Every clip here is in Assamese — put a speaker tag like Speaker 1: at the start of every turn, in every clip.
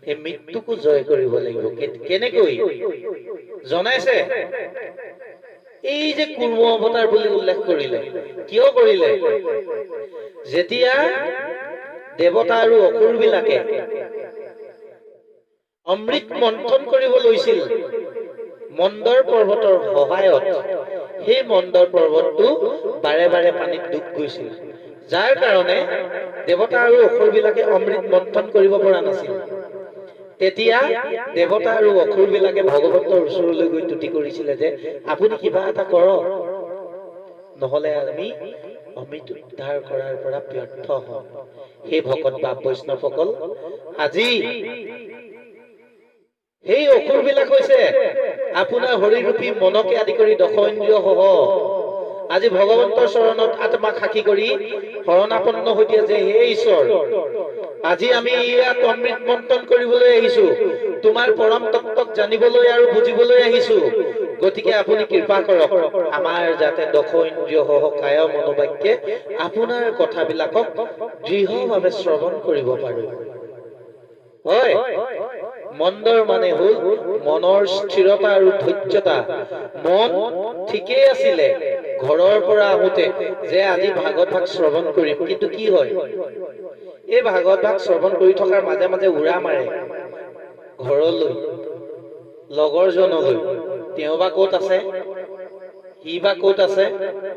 Speaker 1: এই মৃত্যুকো জয় কৰিব লাগিব। কেনেকৈ জনাইছে? এই যে কুৰ্ম অৱতাৰ বুলি উল্লেখ কৰিলে, কিয় কৰিলে? যেতিয়া দেৱতা আৰু অসুৰ বিলাকে অমৃত মন্থন কৰিব লৈছিল মন্দৰ পৰ্বতৰ সহায়ত, সেই মন্দৰ পৰ্বতটো বাৰে বাৰে পানীত ডুব গৈছিল, যাৰ কাৰণে দেৱতা আৰু অসুৰ বিলাকে অমৃত মন্থন কৰিব পৰা নাছিল। তেতিয়া দেৱতা আৰু অসুৰ বিলাকে ভগৱন্তৰ ওচৰলৈ গৈ তুতি কৰিছিলে যে আপুনি কিবা এটা কৰক, নহলে আমি অমৃত উদ্ধাৰ কৰাৰ পৰা ব্যৰ্থ হম। সেই ভকত বা বৈষ্ণৱসকল, আজি সেই অসুৰ বিলাক হৈছে আপোনাৰ হৰিৰূপী মনকে আদি কৰি দশইন্দ্ৰিয় সহ আজি ভগৱন্তৰ চৰণত আত্মা সাক্ষী কৰি শৰণাপন্ন হৈ দিয়ে যে হে ঈশ্বৰ, আজি আমি ইয়াত অমৃত মন্থন কৰিবলৈ আহিছো, তোমাৰ পৰম তত্ত্বক জানিবলৈ আৰু বুজিবলৈ আহিছো, গতিকে আপুনি কৃপা কৰক আমাৰ যাতে দশইন্দ্ৰিয় সহ কায় মনোবাক্যে আপোনাৰ কথাবিলাকক দৃঢ়ভাৱে শ্ৰৱণ কৰিব পাৰো। হয়, মন্দৰ মানে হল মনৰ স্থিৰতা আৰু ধৈৰ্যতা। মন ঠিকেই আছিলে ঘৰৰ পৰা আহোতে যে আজি ভাগৱত ভাগ শ্ৰৱণ কৰিম, কিন্তু কি হয়, এই ভাগৱত ভাগ শ্ৰৱণ কৰি থকাৰ মাজে মাজে উৰা মাৰে ঘৰলৈ, লগৰজনলৈ, তেওঁ বা ক'ত আছে, সি বা ক'ত আছে,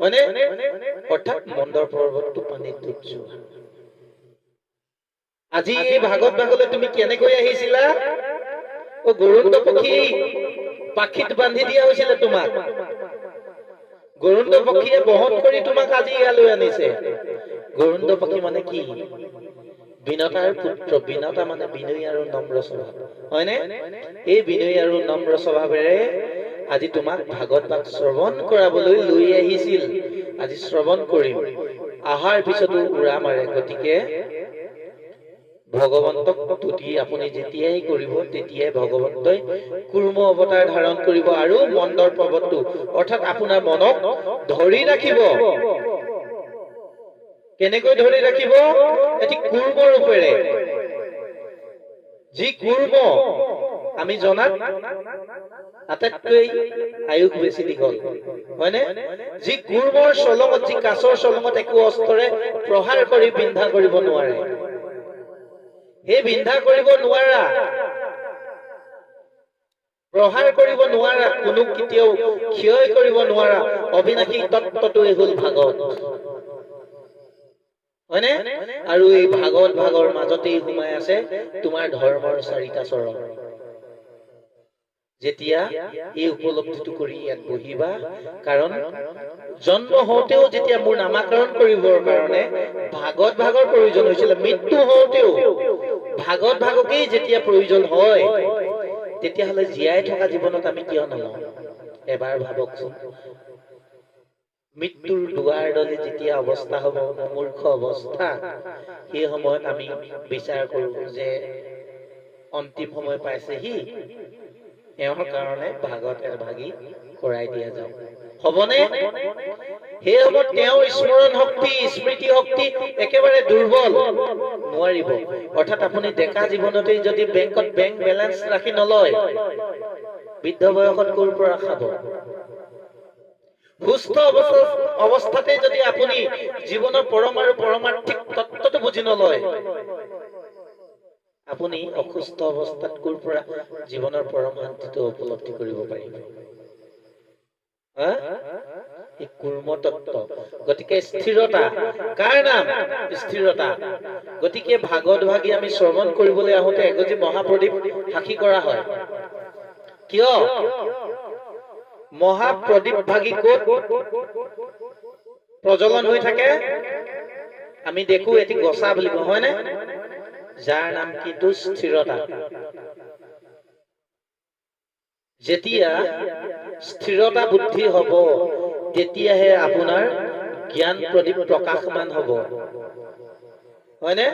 Speaker 1: হয়নে? অৰ্থাৎ মন্দৰ পৰ্বতটো পানীত ডুব যোৱা। আজি এই ভাগৱত ভাগলৈ তুমি কেনেকৈ আহিছিলা? অ গৰুণ্ড পক্ষী পাখিত বান্ধি দিয়া হৈছিলে তোমাক, গৰুণ্ড পক্ষীয়ে বহন কৰি তোমাক আজি ইয়ালৈ আনিছে। গৰুণ্ড পক্ষী মানে কি? বিনতাৰ পুত্ৰ। বিনতা মানে বিনয়ী আৰু নম্ৰ স্বভাৱ, হয়নে? এই বিনয়ী আৰু নম্ৰ স্বভাৱেৰে আজি তোমাক ভাগৱত ভাগ শ্ৰৱণ কৰাবলৈ লৈ আহিছিল। আজি শ্ৰৱণ কৰিম, আহাৰ পিছতো উৰা মাৰে। গতিকে ভগৱন্তক তুতি আপুনি যেতিয়াই কৰিব তেতিয়াই ভগৱন্তই কুৰ্ম অৱতাৰ ধাৰণ কৰিব আৰু মন্দৰ পৰ্বতটো অৰ্থাৎ আপোনাৰ মনক ধৰি ৰাখিব। কেনেকৈ ধৰি ৰাখিব? এটি কুৰ্ম ৰূপেৰে। যি কুৰ্ম আমি জনাত আটাইতকৈ আয়ুস বেছি দীঘল, হয়নে? যি কুৰ্মৰ চলঙত, যি কাছৰ চলঙত একো অস্ত্ৰৰে প্ৰহাৰ কৰি বিন্ধা কৰিব নোৱাৰে, সেই বিন্ধা কৰিব নোৱাৰা, প্ৰহাৰ কৰিব নোৱাৰা, কোনো কেতিয়াও ক্ষয় কৰিব নোৱাৰা অবিনাশী তত্ত্বটোৱে হল ভাগৱত, হয়নে? আৰু এই ভাগৱত ভাগৰ মাজতেই সোমাই আছে তোমাৰ ধৰ্মৰ 4টা চৰণ। যেতিয়া এই উপলব্ধিটো কৰি ইয়াত বহিবা, কাৰণ জন্ম হওঁতেও যেতিয়া মোৰ নামাকৰণ কৰিবৰ কাৰণে ভাগৱত ভাগৰ প্ৰয়োজন হৈছিল, মৃত্যু হওঁতেও ভাগৱত ভাগকেই যেতিয়া প্ৰয়োজন হয়, তেতিয়াহ'লে জীয়াই থকা জীৱনত আমি কিয় নলওঁ? এবাৰ ভাবকচোন, মৃত্যুৰ দুৱাৰ দলি যেতিয়া অৱস্থা হব, মূৰ্খ অৱস্থা, সেই সময়ত আমি বিচাৰ কৰো যে অন্তিম সময় পাইছেহি, এওঁৰ কাৰণে ভাগৱত এভাগি কৰাই দিয়া যাওক, হবনে? সেই সময়ত তেওঁৰ স্মৰণ শক্তি, স্মৃতি শক্তি একেবাৰে দুৰ্বল, নোৱাৰিব। অৰ্থাৎ আপুনি ডেকা জীৱনতেই যদি বেংকত বেংক বেলেঞ্চ ৰাখি নলয়, বৃদ্ধ বয়সত ক'ৰ পৰা খাব? সুস্থ অৱস্থাতে যদি আপুনি জীৱনৰ পৰম আৰু পৰমাৰ্থিক তত্ত্বটো বুজি নলয়, আপুনি অসুস্থ অৱস্থাত ক'ৰ পৰা জীৱনৰ পৰম শান্তিটো উপলব্ধি কৰিব পাৰিব? এই কুৰ্ম তত্ত্ব। গতিকে স্থিৰতা, কাৰ নাম? স্থিৰতা। গতিকে ভাগৱত ভাগি আমি শ্ৰৱণ কৰিবলৈ আহোতে এগজি মহাপ্ৰদীপ সাক্ষী কৰা হয়। কিয়? মহাপ্ৰদীপ ভাগি ক'ত প্ৰজ্বলন হৈ থাকে? আমি দেখো এটি গছা বুলি কওঁ, হয়নে? যাৰ নাম কিন্তু স্থিৰতা। যেতিয়া স্থিৰতা বুদ্ধি হব, তেতিয়াহে আপোনাৰ জ্ঞান প্ৰদীপ প্ৰকাশমান হব, হয়নে?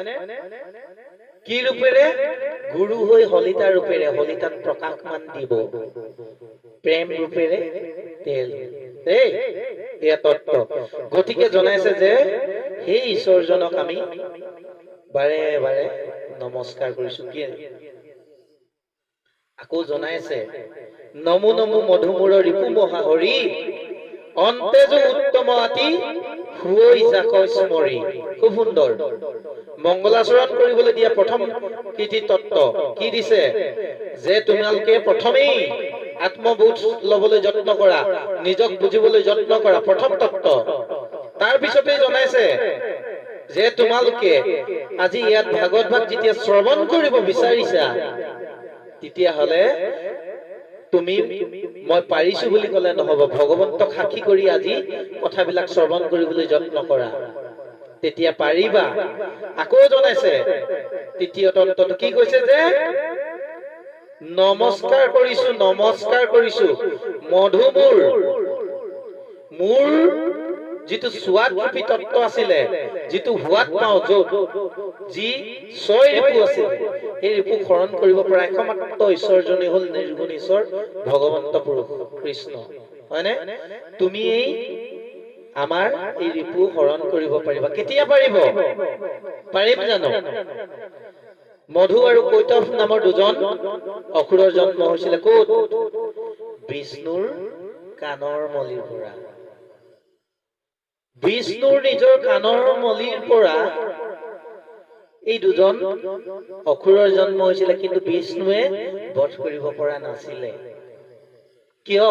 Speaker 1: কি ৰূপেৰে? গুৰু হৈ হলিতা ৰূপেৰে হলিতাত প্ৰকাশমান দিব, প্ৰেম ৰূপেৰে তেল। এয়া তত্ত্ব। গতিকে জনাইছে যে সেই ঈশ্বৰজনক আমি বাৰে বাৰে নমস্কাৰ কৰিছো। আকৌ জনাইছে নমো নমো মধুমূৰ ৰিপু মহাহৰি অন্তেজু উত্তম আতি হুৱৈ জাক স্মৰি। খুব সুন্দৰ মংগলাচৰণ কৰিবলৈ দিয়া প্ৰথম কৃতি তত্ত্ব কি দিছে যে তোমালোকে প্ৰথমেই আত্মবোধ লবলৈ যত্ন কৰা, নিজক বুজিবলৈ যত্ন কৰা, প্ৰথম তত্ত্ব। তাৰ পিছতে জনাইছে যে তোমালোকে আজি ইয়াত ভাগৱত ভাগ যেতিয়া শ্ৰৱণ কৰিব বিচাৰিছা তেতিয়াহলে তুমি মই পাৰিছো বুলি কলে নহব, ভগৱন্তক সাক্ষী কৰি আজি কথাবিলাক শ্ৰৱণ কৰিবলৈ যত্ন কৰা, তেতিয়া পাৰিবা। আকৌ জনাইছে তৃতীয় তত্ত্বটো কি কৈছে যে নমস্কাৰ কৰিছো মধুমূৰ, মোৰ যিটো সোৱাদ ৰূপী তত্ত্ব আছিলে, যিটো সোৱাদ পাওঁ, য'ত যি 6 ৰিপু আছিল, সেই ৰিপু হৰণ কৰিব পৰা একমাত্ৰ ঈশ্বৰজনেই হল নিৰ্গুণ ঈশ্বৰ ভগৱন্ত পুৰুষ কৃষ্ণ, হয়নে? তুমি আমাৰ এই ৰিপু হৰণ কৰিব পাৰিবা। কেতিয়া পাৰিব? পাৰিম জানো? মধু আৰু কৈতৱ নামৰ দুজন অসুৰৰ জন্ম হৈছিলে ক'ত? বিষ্ণুৰ কাণৰ মলিৰ পৰা। বিষ্ণুৰ নিজৰ কাণৰ মলিৰ পৰা এই দুজন অসুৰৰ জন্ম হৈছিলে, কিন্তু বিষ্ণুৱে বধ কৰিব পৰা নাছিলে। কিয়?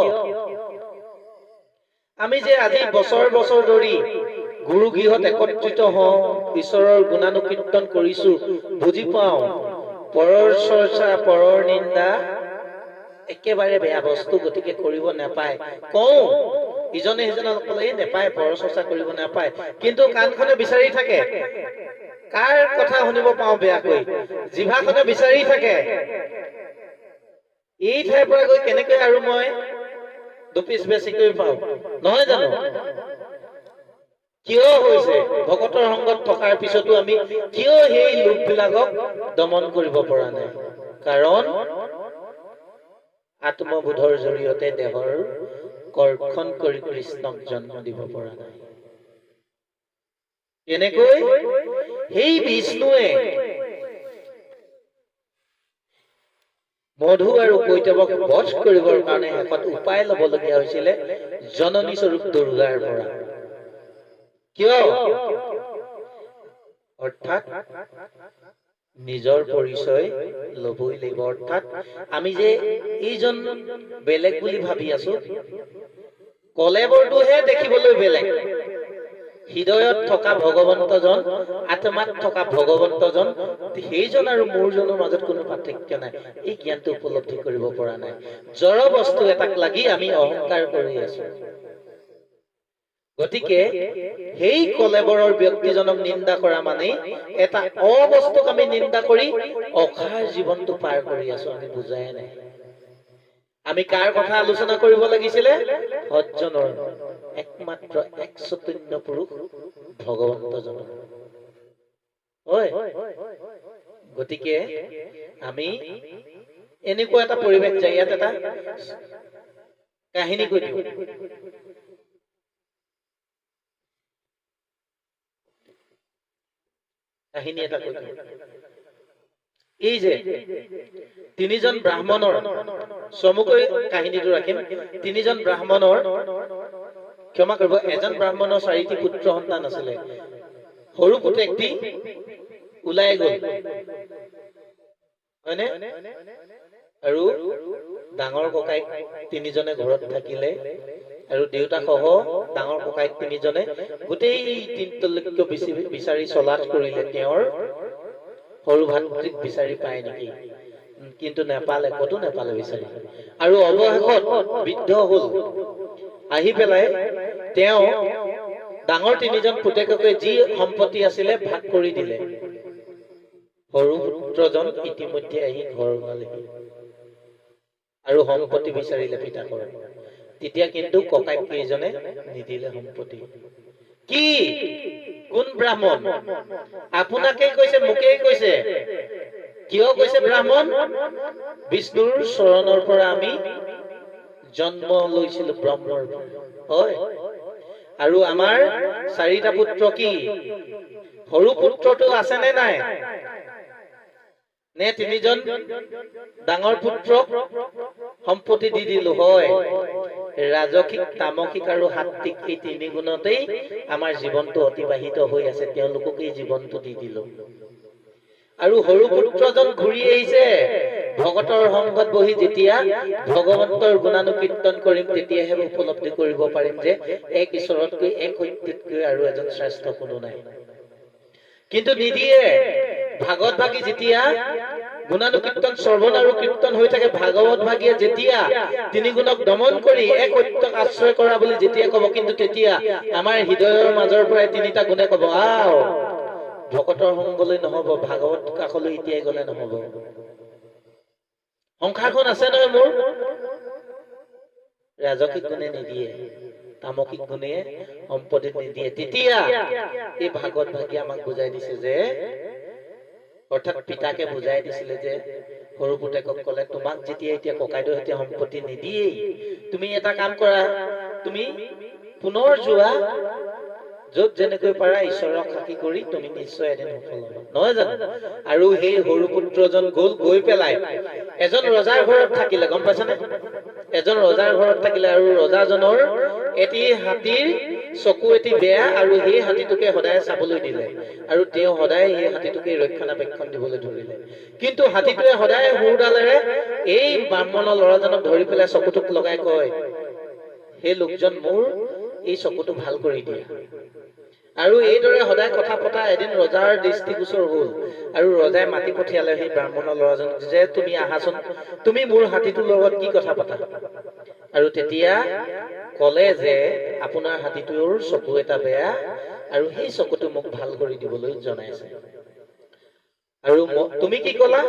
Speaker 1: আমি যে আজি বছৰ বছৰ ধৰি গুৰু গৃহত একত্ৰিত হওঁ, ঈশ্বৰৰ গুণানুকীৰ্তন কৰিছো, বুজি পাওঁ পৰৰ চৰ্চা পৰৰ নিন্দা একেবাৰে বেয়া বস্তু, গতিকে কৰিব নাপায়। কওঁ ইজনে সিজনক কলে নেপায়, পৰৰ চৰ্চা কৰিব নাপায়, কিন্তু কাণখনে বিচাৰি থাকে কাৰ কথা শুনিব পাওঁ বেয়াকৈ, জিভাখনে বিচাৰি থাকে এই ঠাইৰ পৰা গৈ কেনেকৈ আৰু মই দুপিচ বেছিকৈ পাওঁ, নহয় জানো? কিয় হৈছে? ভকতৰ সংগত থকাৰ পিছতো আমি কিয় সেই লোকবিলাকক দমন কৰিব পৰা নাই? কাৰণ আত্মবোধৰ জৰিয়তে দেহৰ কৰ্ষণ কৰি কৃষ্ণক জন্ম দিব পৰা নাই। এনেকৈ সেই বিষ্ণুৱে মধু আৰু কৈতৱক বধ কৰিবৰ কাৰণে শেষত উপায় লবলগীয়া হৈছিলে জননী স্বৰূপ দুৰ্গাৰ পৰা। কিয়? অৰ্থাৎ নিজৰ পৰিচয় লবই লাগিব। অৰ্থাৎ আমি যে এইজন বেলেগ বুলি ভাবি আছো, কলেবৰটোহে দেখিবলৈ বেলেগ, হৃদয়ত থকা ভগৱন্তজন, আত্মাত থকা ভগৱন্তজন, সেইজন আৰু মোৰজনৰ মাজত কোনো পাৰ্থক্য নাই। এই জ্ঞানটো উপলব্ধি কৰিব পৰা নাই। জড় বস্তু এটাক লাগি আমি অহংকাৰ কৰি আছো। গতিকে সেই কলেবৰৰ ব্যক্তিজনক নিন্দা কৰা মানে এটা অবস্তুক আমি নিন্দা কৰি অসাৰ জীৱনটো পাৰ কৰি আছো, আমি বুজাই নাই। আমি কাৰ কথা আলোচনা কৰিব লাগিছিলে? সজ্জনৰ, একমাত্ৰ এক চৈতন্য পুৰুষ ভগৱন্তজনৰ। হয়, গতিকে আমি এনেকুৱা এটা পৰিৱেশ যায়, ইয়াত এটা কাহিনী কৈ দিওঁ। কাহিনী এটা কৈ দিওঁ। এই যে তিনিজন ব্ৰাহ্মণৰ, চমুকৈ কাহিনীটো ৰাখিম, তিনিজন ব্ৰাহ্মণৰ, ক্ষমা কৰিব, এজন ব্ৰাহ্মণৰ 4টি পুত্ৰ সন্তান আছিলে। সৰু পুতেকটি ওলাই গল, হয়নে? আৰু ডাঙৰ ককাইক তিনিজনে ঘৰত থাকিলে, আৰু দেউতা সহ ডাঙৰ ককাইক তিনিজনে গোটেই দিনটোলৈকে বিচাৰি চলাত কৰিলে তেওঁৰ সৰু ভাতৃক বিচাৰি পায় নেকি, কিন্তু নেপালে, কতো নেপালে বিচাৰি। আৰু অৱশেষত বৃদ্ধ হল, আহি পেলাই তেওঁ ডাঙৰ তিনিজন পুতেককে যি সম্পত্তি আছিলে ভাগ কৰি দিলে। সৰু পুত্ৰজন ইতিমধ্যে আহি ঘৰ সোমালেহি আৰু সম্পত্তি বিচাৰিলে পিতাকৰ। তেতিয়া কিন্তু ককাইক কেইজনে নিদিলে সম্পত্তি। কি? কোন ব্ৰাহ্মণ? আপোনাকে কৈছে, মোকেই কৈছে। কিয় কৈছে ব্ৰাহ্মণ? বিষ্ণুৰ চৰণৰ পৰা আমি জন্ম লৈছিলো, ব্ৰহ্মৰ। হয়, আৰু আমাৰ 4টা পুত্ৰ কি? সৰু পুত্ৰটো আছে নে নাই? নে তিনিজন ডাঙৰ পুত্ৰক সম্পত্তি দি দিলো হয় ৰাজসিক তামসিক আৰু সাত্বিক এই তিনি গুণতেই আমাৰ জীৱনটো অতিবাহিত হৈ আছে তেওঁলোকক এই জীৱনটো দি দিলো আৰু সৰু পুত্ৰজন ঘূৰি আহিছে ভগতৰ সংগত বহি যেতিয়া ভগৱন্তৰ গুণানুকীৰ্তন কৰিম তেতিয়াহে উপলব্ধি কৰিব পাৰিম যে এক ঈশ্বৰতকৈ এক সত্যতকৈ আৰু এজন শ্ৰেষ্ঠ কোনো নাই কিন্তু নিদিয়ে ভাগৱত ভাগী যেতিয়া গুণানুকীৰ্তন শ্ৰৱণ আৰু কীৰ্তন হৈ থাকে ভাগৱত ভাগীয়ে যেতিয়া তিনি গুণক দমন কৰি এক সত্যক আশ্ৰয় কৰা বুলি যেতিয়া কব কিন্তু তেতিয়া আমাৰ হৃদয়ৰ মাজৰ পৰাই তিনিটা গুণে কব আও ভকতৰ সংগলৈ নহব ভাগৱত কাষলৈ এতিয়াই গলে নহব সংসাৰখন আছে নহয় মোৰ ৰাজসিক গুণে নিদিয়ে তামসিক গুণে সম্পত্তি নিদিয়ে তেতিয়া এই ভাগৱত ভাগী আমাক বুজাই দিছে যে অৰ্থাৎ পিতাকে বুজাই দিছিলে যে সৰু পুতেকক কলে তোমাক যেতিয়া এতিয়া ককাইদেউ এতিয়া সম্পত্তি নিদিয়েই তুমি এটা কাম কৰা তুমি পুনৰ যোৱা য'ত যেনেকৈ পাৰা ঈশ্বৰক সাক্ষী কৰি তুমি নিশ্চয় এদিন সফল হ'বা নহয় জানো আৰু সেই সৰু পুত্ৰজন গ'ল গৈ পেলাই এজন ৰজাৰ ঘৰত থাকিলে গম পাইছানে এজন ৰজাৰ ঘৰত থাকিলে আৰু ৰজাজনৰ এটি হাতীৰ চকু এটি বেয়া আৰু সেই হাতীটোকে সদায় চাবলৈ দিলে আৰু তেওঁ সদায় সেই হাতীটোকে ৰক্ষণাবেক্ষণ দিবলৈ ধৰিলে কিন্তু হাতীটোৱে সদায় সুৰডালেৰে এই ব্ৰাহ্মণৰ ল'ৰাজনক ধৰি পেলাই চকুটোক লগাই কয় সেই লোকজন মোৰ এই চকুটো ভাল কৰি দিয়ে আৰু এইদৰে সদায় কথা পতা এদিন ৰজাৰ দৃষ্টিগোচৰ হ'ল আৰু ৰজাই মাতি পঠিয়ালে সেই ব্ৰাহ্মণৰ ল'ৰাজনক যে তুমি আহাচোন তুমি মোৰ হাতীটোৰ লগত কি কথা পাতা আৰু তেতিয়া কলে যে আপোনাৰ হাতীটোৰ চকু এটা বেয়া আৰু সেই চকুটো মোক ভাল কৰি দিবলৈ জনাইছে আৰু তুমি কি কলা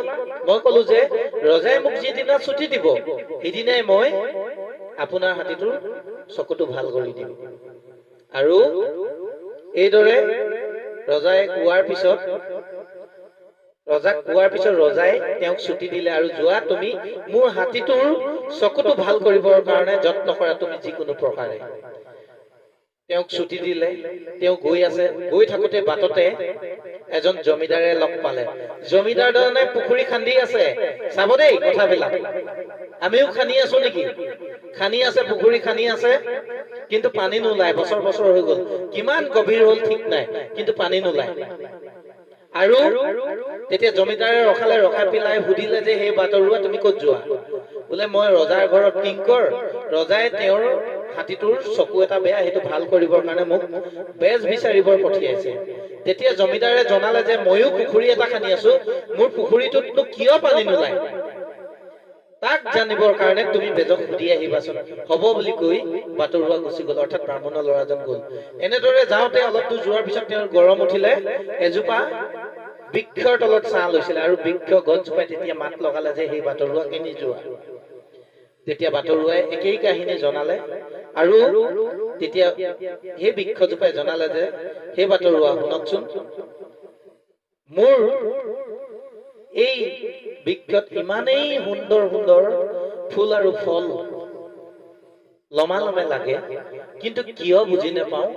Speaker 1: মই কলো যে ৰজাই মোক যিদিনা ছুটি দিব সেইদিনাই মই আপোনাৰ হাতীটোৰ চকুটো ভাল কৰি দিম আৰু এইদৰে ৰজাই কোৱাৰ পিছত ৰজাই তেওঁক ছুটি দিলে আৰু যোৱা তুমি মোৰ হাতীটোৰ চকুটো ভাল কৰিবৰ কাৰণে যত্ন কৰা তুমি যিকোনো প্ৰকাৰে তেওঁক ছুটি দিলে তেওঁ গৈ আছে গৈ থাকোতে বাটতে এজন জমিদাৰে লগ পালে জমিদাৰজনে পুখুৰী খান্দি আছে চাব দেই কথাবিলাক আমিও খান্দি আছো নেকি খান্দি আছে পুখুৰী খান্দি আছে কিন্তু পানী নোলায় বছৰ বছৰ হৈ গ'ল কিমান গভীৰ হ'ল ঠিক নাই কিন্তু পানী নোলায় আৰু তেতিয়া জমিদাৰে ৰখাই পেলাই সুধিলে যে সেই বাটৰুৱা তুমি ক'ত যোৱা বোলে মই ৰজাৰ ঘৰত কিংকৰ ৰজাই তেওঁৰ হাতীটোৰ চকু এটা বেয়া সেইটো ভাল কৰিবৰ কাৰণে মোক বেজ বিচাৰিবৰ পঠিয়াইছে তেতিয়া জমিদাৰে জনালে যে ময়ো পুখুৰী এটা খান্দি আছো মোৰ পুখুৰীটোতনো কিয় পানী নোলায় তাক জানিবৰ কাৰণে তুমি বেজক সুধি আহিবাচোন হ'ব বুলি কৈ বাটৰুৱা গুচি গ'ল অৰ্থাৎ ব্ৰাহ্মণৰ ল'ৰাজন গ'ল এনেদৰে যাওঁতে অলপ দূৰ যোৱাৰ পিছত তেওঁৰ গৰম উঠিলে এজোপা বৃক্ষৰ তলত ছাঁ লৈছিলে আৰু বৃক্ষ গছজোপাই তেতিয়া মাত লগালে যে সেই বাটৰুৱা কেনি যোৱা তেতিয়া বাটৰুৱাই একেই কাহিনী জনালে আৰু তেতিয়া সেই বৃক্ষজোপাই জনালে যে সেই বাটৰুৱা শুনকচোন মোৰ এই বৃক্ষত ইমানেই সুন্দৰ সুন্দৰ ফুল আৰু ফল লমালমে লাগে কিন্তু কিয় বুজি নাপাওঁ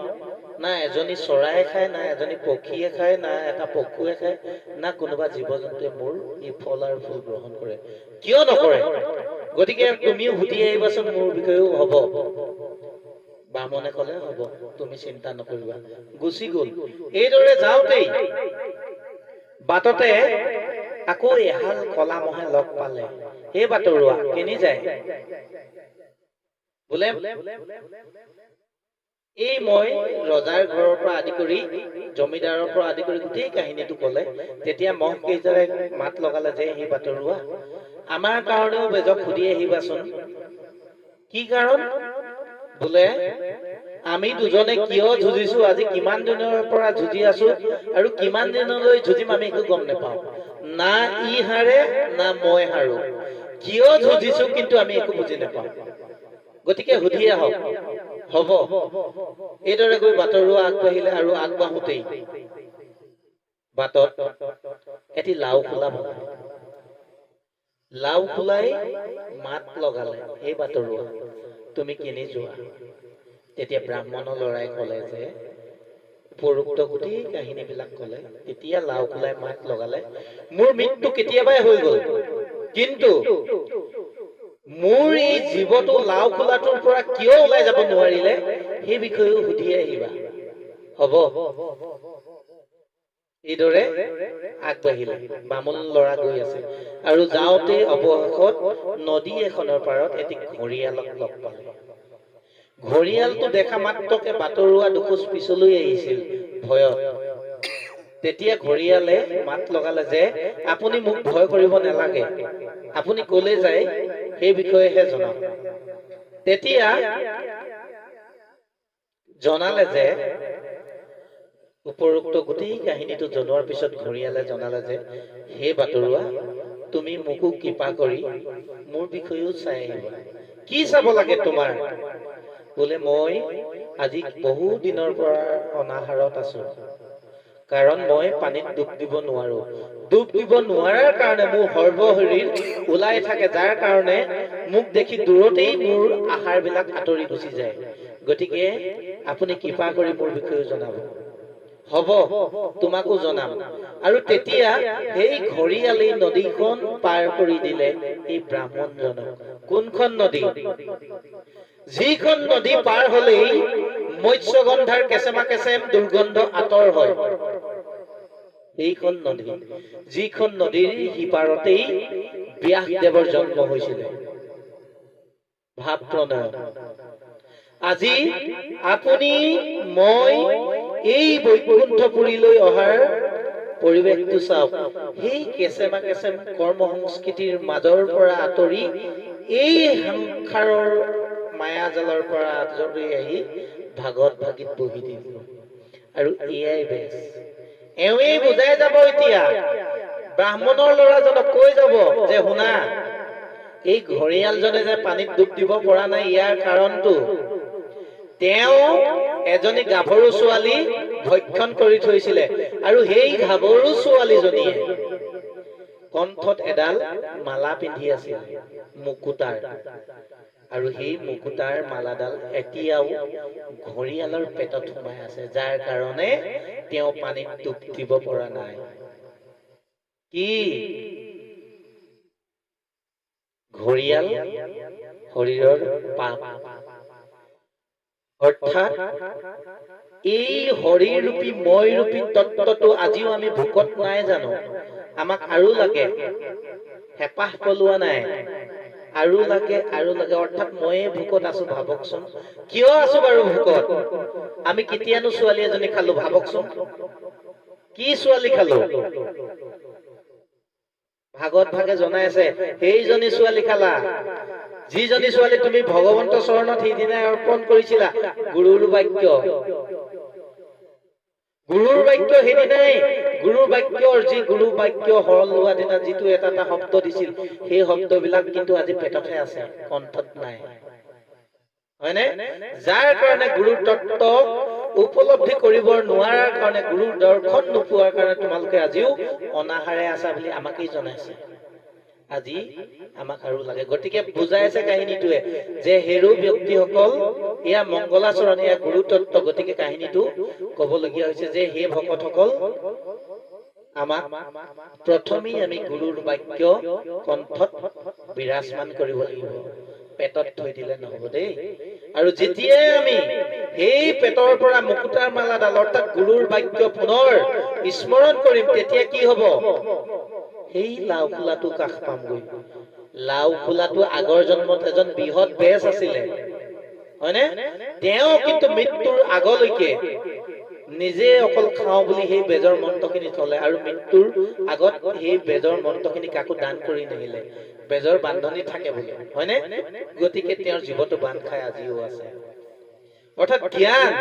Speaker 1: না এজনী চৰাই খায় না এজনী পক্ষীয়ে খায় না এটা পশুৱে খায় না কোনোবা জীৱ জন্তুৱে মোৰ এই ফল আৰু ফুল গ্ৰহণ কৰে কিয় নকৰে গতিকে তুমিও সুধি আহিবাচোন মোৰ বিষয়েও হ'ব ব্ৰাহ্মণে ক'লে হ'ব তুমি চিন্তা নকৰিবা গুচি গ'ল এইদৰে যাওঁতেই বাটতে আকৌ এহাল কলা মহে লগ পালে সেই বাটৰুৱা কেনি যায় বোলে এই মই ৰজাৰ ঘৰৰ পৰা আদি কৰি জমিদাৰৰ পৰা আদি কৰি গোটেই কাহিনীটো ক'লে তেতিয়া মহ কেইজনে মাত লগালে যে সেই বাটৰুৱা আমাৰ কাৰণেও বেজক সুধি আহিবাচোন কি কাৰণ বোলে আমি দুজনে কিয় যুঁজিছো আজি কিমান দিনৰ পৰা যুঁজি আছো আৰু কিমান দিনলৈ যুঁজিম আমি একো গম নাপাওঁ না ই হাৰে না মই হাৰো কিয় যুঁজিছো কিন্তু আমি একো বুজি নাপাওঁ গতিকে সুধি আহক হ'ব এইদৰে গৈ বাটৰুৱা আগবাঢ়িলে আৰু আগবাঢ়োতেই বাটত এটি লাও খোলাই মাত লগালে সেই বাটৰুৱা তুমি কেনি যোৱা তেতিয়া ব্ৰাহ্মণৰ ল'ৰাই ক'লে যে উপৰোক্ত গোটেই কাহিনীবিলাক ক'লে। তেতিয়া লাওখোলাই মাত লগালে, মোৰ মৃত্যু কেতিয়াবাই হৈ গ'ল, কিন্তু মোৰ এই জীৱটো লাওখোলাটোৰ পৰা কিয় ওলাই যাব নোৱাৰিলে সেই বিষয়েও সুধি আহিবা। হ'ব। এইদৰে আগবাঢ়িলে। বামুণ ল'ৰা গৈ আছে আৰু যাওঁতে অৱশেষত নদী এখনৰ পাৰত এটি ঘৰিয়ালক লগ পালে। ঘৰিয়ালটো দেখা মাত্ৰকে বাটৰুৱা দুখোজ পিছলৈ আহিছিল ভয়ত। তেতিয়া ঘৰিয়ালে মাত লগালে যে, আপুনি মোক ভয় কৰিব নালাগে, আপুনি কলৈ যায় সেই বিষয়েহে জনাওক। তেতিয়া জনালে যে, উপৰোক্ত গোটেই কাহিনীটো জনোৱাৰ পিছত ঘৰিয়ালে জনালে যে, হে বাটৰুৱা, তুমি মোকো কৃপা কৰি মোৰ বিষয়েও চাই আহিবা। কি চাব লাগে তোমাৰ? বোলে মই আজি বহু দিনৰ পৰা অনাহাৰত আছো, কাৰণ মই পানীত ডুব দিব নোৱাৰো। ডুব দিব নোৱাৰাৰ কাৰণে মোৰ সৰ্বশৰীৰ ওলাই থাকে, যাৰ কাৰণে মোক দেখি দূৰতেই মোৰ আহাৰবিলাক আঁতৰি গুচি যায়। গতিকে আপুনি কৃপা কৰি মোৰ বিষয়ে জনাব। হ'ব, তোমাকো জনাম। আৰু তেতিয়া সেই ঘৰিয়ালী নদীখন পাৰ কৰি দিলে এই ব্ৰাহ্মণজনক। কোনখন নদী? যিখন নদী পাৰ হলেই মৎস্যগন্ধাৰ কেঁচেমা কেঁচেম দুৰ্গন্ধ আঁতৰ হয়, সেইখন নদী। যিখন নদীৰ সিপাৰতেই ব্যাসদেৱৰ জন্ম হৈছিলে। ভাৱ প্ৰণয়ন। আজি আপুনি মই এই বৈকুণ্ঠপুৰীলৈ অহাৰ পৰিৱেশটো চাওক। সেই কেঁচেমা কেঁচেম কৰ্ম সংস্কৃতিৰ মাজৰ পৰা আঁতৰি এই সংসাৰৰ মায়াজালৰ পৰা আঁতৰি আহি ভাগত ভাগিত বহি দিম। আৰু এয়াই বেছ। এওঁৱেই বুজাই যাব এতিয়া ব্ৰাহ্মণৰ ল'ৰাজনক, কৈ যাব যে, শুনা, এই ঘৰিয়ালজনে যে পানীত ডুব দিব পৰা নাই, ইয়াৰ কাৰণটো তেওঁ এজনী গাভৰু ছোৱালী ভক্ষণ কৰি থৈছিলে, আৰু সেই গাভৰু ছোৱালীজনীয়ে কণ্ঠত এডাল মালা পিন্ধি আছিল, মুকুতাৰ। আৰু সেই মুকুতাৰ মালাডাল এতিয়াও ঘৰিয়ালৰ পেটত সোমাই আছে, যাৰ কাৰণে তেওঁ পানীত ডুব দিব পৰা নাই। কি? ঘৰিয়াল শৰীৰৰ পাপ। অৰ্থাৎ এই শৰীৰৰূপী ময়ৰূপী তত্ত্বটো আজিও আমি ভোকত নাই জানো? আমাক আৰু লাগে, হেঁপাহ পলোৱা নাই, আৰু লাগে, আৰু লাগে। অৰ্থাৎ ময়ে ভোকত আছো। ভাবকচোন, কিয় আছো বাৰু ভোকত? আমি কেতিয়ানো ছোৱালী এজনী খালো? ভাবকচোন, কি ছোৱালী খালো? ভাগত ভাগে জনাই আছে, সেইজনী ছোৱালী খালা, যিজনী ছোৱালী তুমি ভগৱন্তৰ চৰণত সেইদিনাই অৰ্পণ কৰিছিলা। গুৰুৰ বাক্য, গুৰুৰ বাক্য সেইদিনাই, গুৰুৰ বাক্যৰ যি গুৰু বাক্য শৰণ লোৱা দিনা যিটো এটা এটা শব্দ দিছিল, সেই শব্দবিলাক কিন্তু আজি পেটতহে আছে, কণ্ঠত নাই। হয়নে? যাৰ কাৰণে গুৰুৰ তত্ত্ব উপলব্ধি কৰিব নোৱাৰাৰ কাৰণে, গুৰুৰ দৰ্শন নোপোৱাৰ কাৰণে তোমালোকে আজিও অনাহাৰে আছা বুলি আমাকেই জনাইছে। আজি আমাক আৰু লাগে। গতিকে বুজাইছে কাহিনীটোৱে যে, হেৰু ব্যক্তিসকল, এয়া মংগলাচৰণ, এয়া গুৰু তত্ত্ব। গতিকে কাহিনীটো কবলগীয়া হৈছে যে, হে ভকতসকল, আমাক প্ৰথমেই আমি গুৰুৰ বাক্য কণ্ঠত বিৰাজমান কৰিব লাগিব, পেটত থৈ দিলে নহব দেই। আৰু যেতিয়াই আমি সেই পেটৰ পৰা মুকুতাৰ মালাডাল অৰ্থাৎ গুৰুৰ বাক্য পুনৰ স্মৰণ কৰিম, তেতিয়া কি হব? সেই লাওখোলাটো কাষ পামগৈ। লাওখোলাটো আগৰ জন্মত এজন বৃহৎ বেজ আছিলে, হয়নে? তেওঁ কিন্তু মৃত্যুৰ আগলৈকে নিজে অকল খাওঁ বুলি সেই বেজৰ মন্ত্ৰখিনি থলে, আৰু মৃত্যুৰ আগত সেই বেজৰ মন্ত্ৰখিনি কাকো দান কৰি নাহিলে। বেজৰ বান্ধনি থাকে বুলি, হয়নে? গতিকে তেওঁৰ জীৱটো বান্ধ খাই আজিও আছে। অৰ্থাৎ জ্ঞান,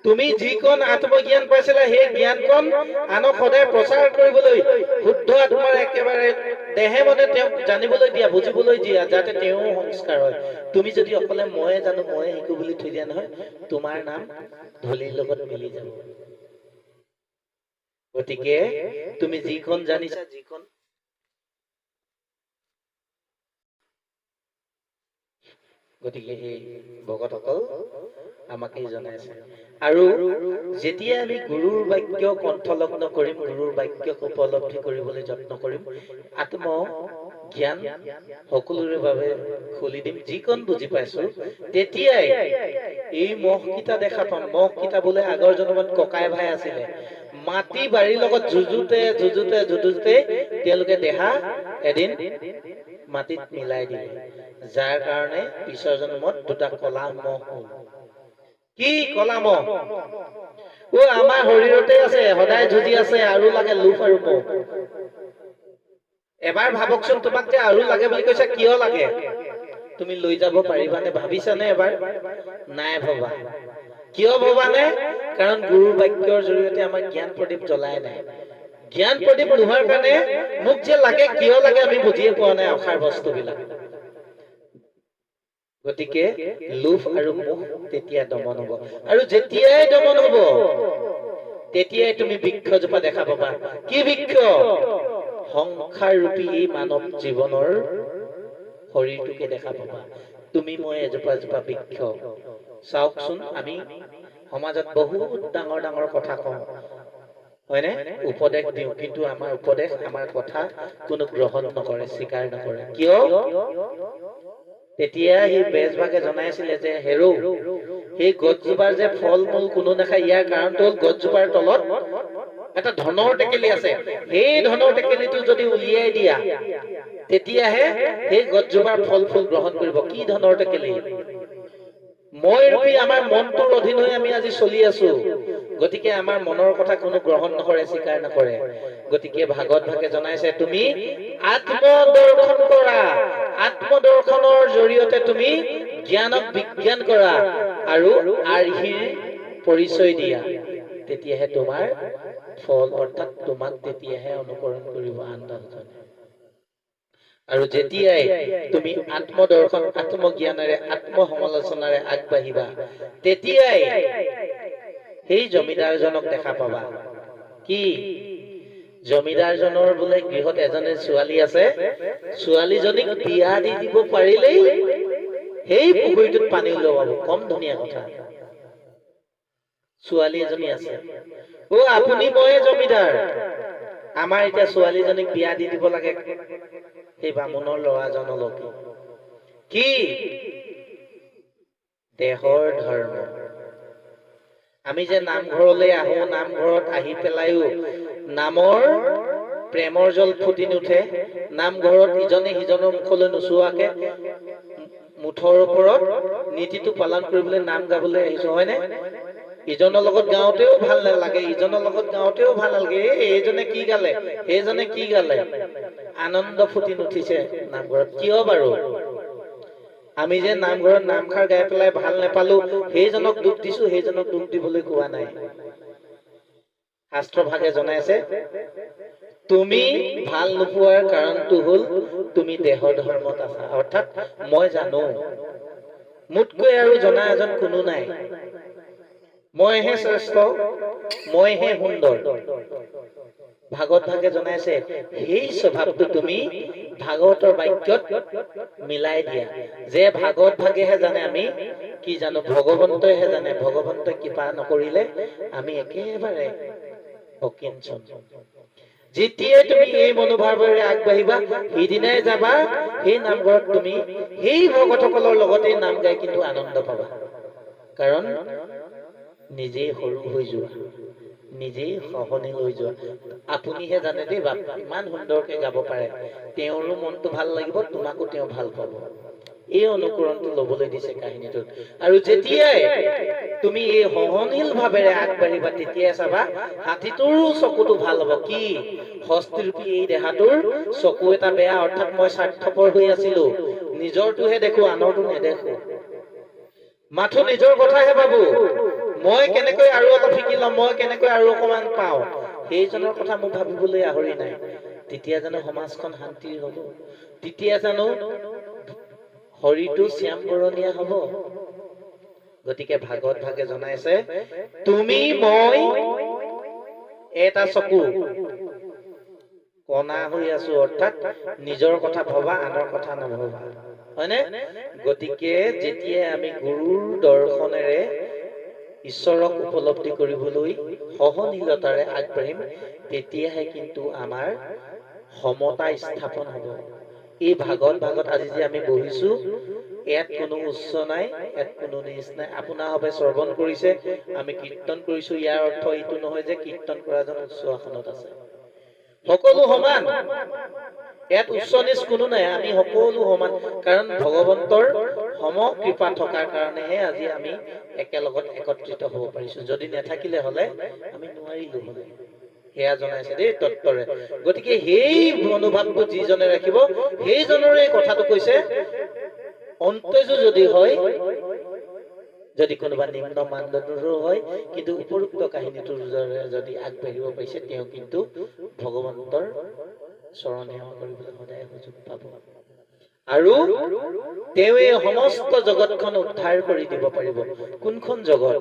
Speaker 1: তুমি যিকণ আত্মজ্ঞান পাইছিলা, সেই জ্ঞানকণ আনক সদায় প্ৰচাৰ কৰিবলৈ, শুদ্ধ আত্মাৰ একেবাৰে দেহে মনে তেওঁক জানিবলৈ দিয়া, বুজিবলৈ দিয়া, যাতে তেওঁ সংস্কাৰ হয়। তুমি যদি অকলে ময়ে জানো, ময়ে শিকো বুলি থৈ দিয়া নহয়, তোমাৰ নাম ধূলিৰ লগত মিলি যাব। গতিকে তুমি যিখন জানিছা, যিখন গতিকে এই ভকতসকল আমাক এই জনাইছে আৰু যেতিয়া আমি গুৰুৰ বাক্য কণ্ঠলগ্ন কৰিম গুৰুৰ বাক্যক উপলব্ধি কৰিবলৈ যত্ন কৰিম আত্ম জ্ঞান সকলোৰে বাবে খুলি দিম যিকণ বুজি পাইছো তেতিয়াই এই মহকিটা দেখা পাম মহকিটা বোলে আগৰ জনমত ককাই ভাই আছিলে মাটি বাৰীৰ লগত যুঁজোতে তেওঁলোকে দেহা এদিন মাটিত মিলাই দিলে যাৰ কাৰণে পিছৰ জন্মত দুটা কলা মহ হ'ল কি কলা মহ ও আমাৰ শৰীৰতে আছে সদায় যুঁজি আছে আৰু লাগে লোভ আৰু মোহ এবাৰ ভাবকচোন তোমাক যে আৰু লাগে বুলি কৈছে কিয় লাগে তুমি লৈ যাব পাৰিবানে ভাবিছানে এবাৰ নাই ভবা কিয় ভবানে কাৰণ গুৰুৰ বাক্যৰ জৰিয়তে আমাৰ জ্ঞান প্ৰদীপ জ্বলাই নাই জ্ঞান প্ৰদীপ নোহোৱাৰ কাৰণে মোক যে লাগে কিয় লাগে আমি বুজিয়ে পোৱা নাই অসাৰ বস্তুবিলাক গতিকে লোভ আৰু মোহ তেতিয়া দমন হ'ব আৰু যেতিয়াই দমন হ'ব তেতিয়াই তুমি বৃক্ষজোপা দেখা পাবা কি বৃক্ষ সংসাৰ ৰূপী এই মানৱ জীৱনৰ শৰীৰটোকে দেখা পাবা তুমি মই এজোপা বৃক্ষ চাওকচোন আমি সমাজত বহুত ডাঙৰ ডাঙৰ কথা কওঁ হয়নে উপদেশ দিওঁ কিন্তু আমাৰ উপদেশ আমাৰ কথা কোনো গ্ৰহণ নকৰে স্বীকাৰ নকৰে কিয় তেতিয়া এই বেজভাগে জনাইছিলে যে হেৰো এই গছজোপাৰ যে ফল মূল কোনো নাখায় ইয়াৰ কাৰণটো হ'ল গছজোপাৰ তলত এটা ধনৰ টেকেলি আছে সেই ধনৰ টেকেলিটো যদি উলিয়াই দিয়া তেতিয়াহে সেই গছজোপাৰ ফল ফুল গ্ৰহণ কৰিব কি ধনৰ টেকেলি মই ৰূপী আমাৰ মনটোৰ অধীন হৈ আমি আজি চলি আছো গতিকে আমাৰ মনৰ কথা কোনো গ্ৰহণ নকৰে স্বীকাৰ নকৰে গতিকে ভাগৱত ভাগে জনাইছে তুমি আত্মদৰ্শন কৰা আত্মদৰ্শনৰ জৰিয়তে তুমি জ্ঞানক বিজ্ঞান কৰা আৰু আৰ্হিৰ পৰিচয় দিয়া তেতিয়াহে তোমাৰ ফল অৰ্থাৎ তোমাক তেতিয়াহে অনুকৰণ কৰিব আন দহজনে আৰু যেতিয়াই তুমি আত্মদৰ্শন আত্মজ্ঞানেৰে আত্মসমালোচনাৰে আগবাঢ়িবা তেতিয়াই সেই জমিদাৰজনক দেখা পাবা কি জমিদাৰজনৰ বোলে গৃহত এজনী ছোৱালী আছে ছোৱালীজনীক বিয়া দি দিব পাৰিলেই সেই পুখুৰীটোত পানী ওলাব কম ধুনীয়া কথা ছোৱালী এজনী আছে ও আপুনি মই জমিদাৰ আমাৰ এতিয়া ছোৱালীজনীক বিয়া দি দিব লাগে সেই বামুণৰ ল'ৰাজনলৈকে কি দেহৰ ধৰ্ম আমি যে নামঘৰলৈ আহো নামঘৰত আহি পেলাইও নামৰ প্ৰেমৰ জল ফুটি নুঠে নামঘৰত ইজনে সিজনৰ মুখলৈ নোচোৱাকে মুঠৰ ওপৰত নীতিটো পালন কৰিবলৈ নাম গাবলৈ আহিছো হয়নে ইজনৰ লগত গাওঁতেও ভাল নালাগে ইজনৰ লগত গাওঁতেও ভাল নালাগে এইজনে কি গালে সেইজনে কি গালে আনন্দ ফুটি নুঠিছে নামঘৰত কিয় বাৰু আমি যে নামঘৰত নামখাৰ গাই পেলাই ভাল নেপালো সেইজনক দুখ দিছো সেইজনক দুখ দিবলৈ কোৱা নাই শাস্ত্ৰ ভাগে জনাইছে তুমি ভাল নোপোৱাৰ কাৰণটো হ'ল তুমি দেহৰ ধৰ্মত আছা অৰ্থাৎ মই জানো মোতকৈ আৰু জনা এজন কোনো নাই মইহে শ্ৰেষ্ঠ মইহে সুন্দৰ ভাগৱত ভাগে জনাইছে সেই স্বভাৱটো তুমি ভাগৱতৰ বাক্যত মিলাই দিয়া যে ভাগৱত ভাগেহে জানে আমি কি জানো ভগৱন্তইহে জানে ভগৱন্তই কৃপা নকৰিলে আমি একেবাৰে অকিঞ্চন যেতিয়াই তুমি এই মনোভাৱেৰে আগবাঢ়িবা সেইদিনাই যাবা সেই নামঘৰত তুমি সেই ভকতসকলৰ লগতে নাম গাই কিন্তু আনন্দ পাবা কাৰণ নিজেই সৰু হৈ যোৱা নিজেই সহনীল হৈ যোৱা আপুনিহে জানে দেই বাপ ইমান সুন্দৰকে গাব পাৰে তেওঁৰো মনটো ভাল লাগিব তোমাকো তেওঁ ভাল পাব এই অনুকৰণটো ল'বলৈ দিছে কাহিনীটোত আৰু যেতিয়াই তুমি এই সহনীল ভাৱেৰে আগবাঢ়িবা তেতিয়াই চাবা হাতীটোৰো চকুটো ভাল হ'ব কি হস্তিৰূপী এই দেহাটোৰ চকু এটা বেয়া অৰ্থাৎ মই স্বাৰ্থপৰ হৈ আছিলো নিজৰটোহে দেখো আনৰটো নেদেখো মাথো নিজৰ কথাহে ভাবো মই কেনেকৈ আৰু অলপ শিকি লম মই কেনেকৈ আৰু অকমান পাওঁ সেইজনৰ কথা মোক ভাবিবলৈ আহৰি নাই তেতিয়া জানো সমাজখন শান্তিৰ হ'ব তেতিয়া জানো শৰীৰটো শ্যাম বৰণীয়া হ'ব গতিকে ভাগৱত ভাগে জনাইছে তুমি মই এটা চকু কণা হৈ আছো, অৰ্থাৎ নিজৰ কথা ভবা, আনৰ কথা নভবা, হয়নে? গতিকে যেতিয়া আমি গুৰুৰ দৰ্শনেৰে ঈশ্বৰক উপলব্ধি কৰিবলৈ সহনীলতাৰে আগবাঢ়িম, তেতিয়াহে কিন্তু আমাৰ সমতা স্থাপন হ'ব। এই ভাগত আজি যে আমি বহিছো, ইয়াত কোনো উচ্চ নাই, ইয়াত কোনো নিচ নাই। আপোনাৰ হবে শ্ৰৱণ কৰিছে, আমি কীৰ্তন কৰিছো, ইয়াৰ অৰ্থ এইটো নহয় যে কীৰ্তন কৰাজন উচ্চ আসনত আছে। সকলো সমান, ইয়াত উচ্চ নিচ কোনো নাই, আমি সকলো সমান। কাৰণ ভগৱন্তৰ সম কৃপা থকাৰ কাৰণেহে আজি আমি একেলগত একত্ৰিত হ'ব পাৰিছো। যদি নাথাকিলে হলে আমি নোৱাৰিলো হলে। সেয়া জনাইছে দেই তত্ত্বৰে। গতিকে সেই মনোভাৱটো যিজনে ৰাখিব, সেইজনৰে কথাটো কৈছে, অন্তৰ্যু যদি হয়, যদি কোনোবা নিম্ন মানদণ্ডৰো হয়, কিন্তু উপৰোক্ত কাহিনীটোৰ যদি আগবাঢ়িব পাৰিছে, তেওঁ কিন্তু ভগৱন্তৰ চৰণ সেৱা কৰিবলৈ সদায় সুযোগ পাব। আৰু তেওঁ এই সমস্ত জগতখন উদ্ধাৰ কৰি দিব পাৰিব। কোনখন জগত?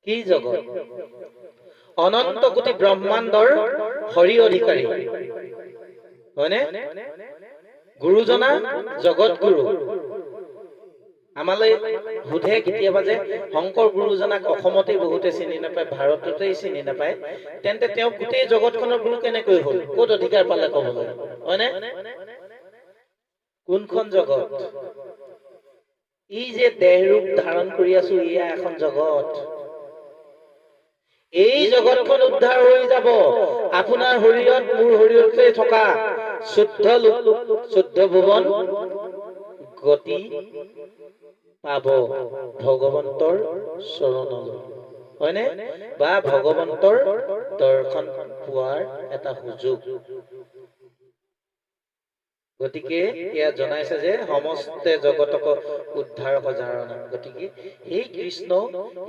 Speaker 1: কি জগত? অনন্ত কোটি ব্ৰহ্মাণ্ডৰ হৰি অধিকাৰী, হয়নে? গুৰুজনা জগত গুৰু। আমালৈ সোধে কেতিয়াবা যে শংকৰ গুৰুজনাক অসমতেই বহুতে চিনি নাপায়, ভাৰততেই চিনি নাপায়, তেন্তে তেওঁ গোটেই জগতখনৰ গুৰু কেনেকৈ হ'ল? ক'ত অধিকাৰ পালে ক'বলৈ, হয়নে? কোনখন জগত? ই যে দেহ ৰূপ ধাৰণ কৰি আছো, এয়া এখন জগত। এই জগতখন উদ্ধাৰ হৈ যাব আপোনাৰ শৰীৰত, মোৰ শৰীৰতে থকা শুদ্ধ লোক, শুদ্ধ ভুৱন গতি পাব ভগৱন্তৰ চৰণলৈ, হয়নে? বা ভগৱন্তৰ দৰ্শন পোৱাৰ এটা সুযোগ। গতিকে এয়া জনাইছে যে সমস্তে জগতক উদ্ধাৰ সজাৰণ। গতিকে সেই কৃষ্ণ,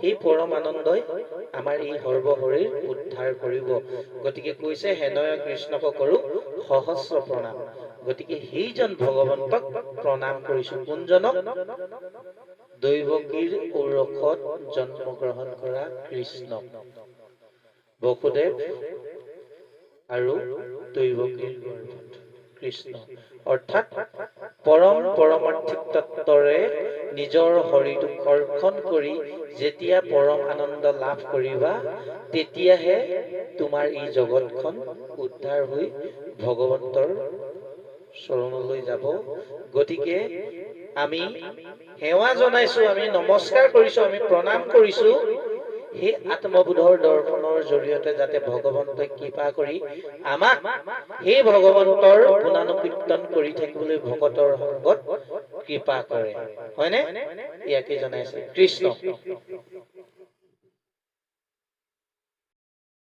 Speaker 1: সেই পৰম আনন্দই আমাৰ এই সৰ্বশৰীৰ উদ্ধাৰ কৰিব। গতিকে কৈছে, হেনয় কৃষ্ণক কৰো সহস্ৰ প্ৰণাম। গতিকে সেইজন ভগৱন্তক প্ৰণাম কৰিছো। কোনজনক? দৈৱকীৰ ঔৰসত জন্মগ্ৰহণ কৰা কৃষ্ণ, বসুদেৱ আৰু দৈৱকীৰ গৰ্ভত কৃষ্ণ, অৰ্থাৎ পৰম পৰমাৰ্থিক তত্ত্বৰে নিজৰ শৰীৰটোক কৰ্ষণ কৰি যেতিয়া পৰম আনন্দ লাভ কৰিবা, তেতিয়াহে তোমাৰ এই জগতখন উদ্ধাৰ হৈ ভগৱন্তৰ চৰণলৈ যাব। গতিকে আমি সেৱা জনাইছো, আমি নমস্কাৰ কৰিছো, আমি প্ৰণাম কৰিছো, সেই আত্মবোধৰ দৰ্শনৰ জৰিয়তে যাতে ভগৱন্তই কৃপা কৰি আমাক সেই ভগৱন্তৰ গুণানুকীৰ্তন কৰি থাকিবলৈ ভকতৰ সংগত কৃপা কৰে, হয়নে? ইয়াকে জনাইছে কৃষ্ণ।